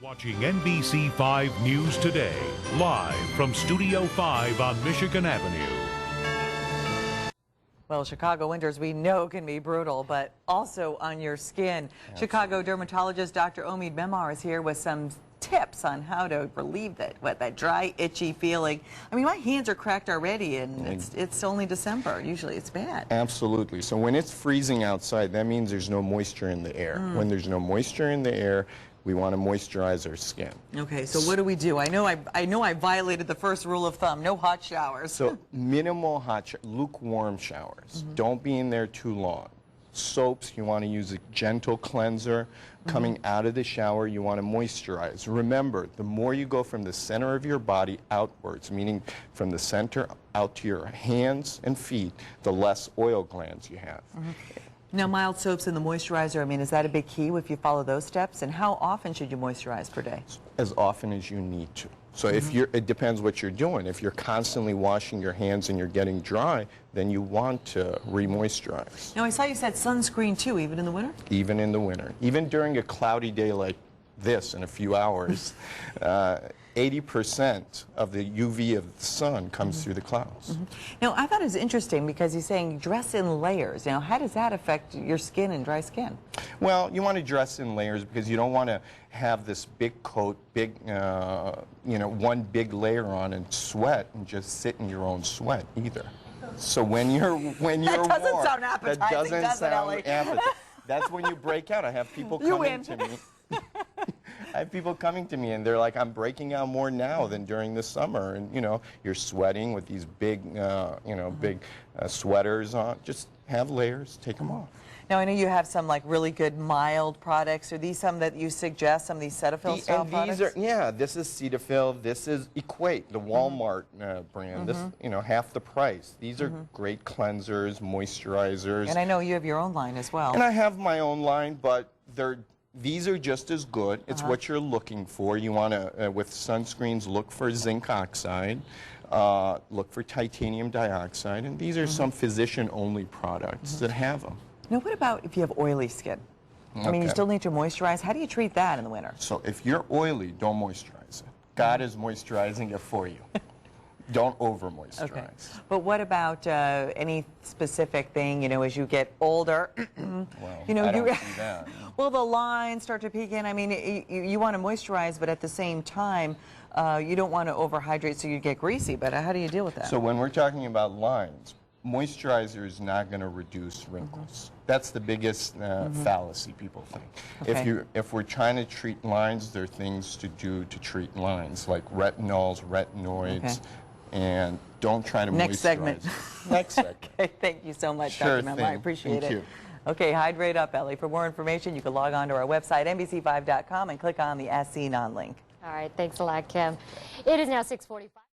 Watching NBC5 News Today, live from Studio 5 on Michigan Avenue. Well, Chicago winters we know can be brutal, but also on your skin. Absolutely. Chicago dermatologist Dr. Omid Memar is here with some tips on how to relieve that dry, itchy feeling. I mean, my hands are cracked already, and it's only December. Usually it's bad. Absolutely. So when it's freezing outside, that means there's no moisture in the air. When there's no moisture in the air, we want to moisturize our skin. Okay, so what do we do? I know I violated the first rule of thumb, no hot showers. So minimal lukewarm showers. Don't be in there too long. Soaps, you want to use a gentle cleanser. Coming out of the shower, you want to moisturize. Remember, the more you go from the center of your body outwards, meaning from the center out to your hands and feet, the less oil glands you have. Now, mild soaps and the moisturizer, I mean, is that a big key if you follow those steps? And how often should you moisturize per day? As often as you need to. So if it depends what you're doing. If you're constantly washing your hands and you're getting dry, then you want to re-moisturize. Now, I saw you said sunscreen too, even in the winter? Even in the winter. Even during a cloudy day like this in a few hours, 80% of the UV of the sun comes through the clouds. Now, I thought it was interesting because he's saying dress in layers. Now, how does that affect your skin and dry skin? Well, you want to dress in layers because you don't want to have this big coat, one big layer on and sweat and just sit in your own sweat either. So when you're warm, that doesn't sound appetizing, that doesn't sound Ellie? appetizing. That's when you break out. I have people coming to me. I have people coming to me and they're like, I'm breaking out more now than during the summer. And, you're sweating with these big, sweaters on. Just have layers, take them off. Now, I know you have some like really good mild products. Are these some that you suggest, some of these Cetaphil style products? This is Cetaphil, this is Equate, the Walmart brand. This, half the price. These are great cleansers, moisturizers. And I know you have your own line as well. And I have my own line, but these are just as good. It's what you're looking for. You want to, with sunscreens, look for zinc oxide, look for titanium dioxide, and these are some physician-only products that have them. Now, what about if you have oily skin? I mean, you still need to moisturize. How do you treat that in the winter? So if you're oily, don't moisturize it. God is moisturizing it for you. Don't over-moisturize. Okay. But what about any specific thing, as you get older? Well, I don't see that. Well, the lines start to peek in. I mean, you want to moisturize, but at the same time, you don't want to overhydrate so you get greasy. But how do you deal with that? So when we're talking about lines, moisturizer is not going to reduce wrinkles. That's the biggest fallacy people think. Okay. If we're trying to treat lines, there are things to do to treat lines, like retinols, retinoids, and don't try to Next moisturize. segment. Next segment. Okay, thank you so much, Sure Dr. Memar. thing. I appreciate Thank it. you. Okay, hydrate up, Ellie. For more information, you can log on to our website, NBC5.com, and click on the As Seen On link. All right, thanks a lot, Kim. It is now 6:45.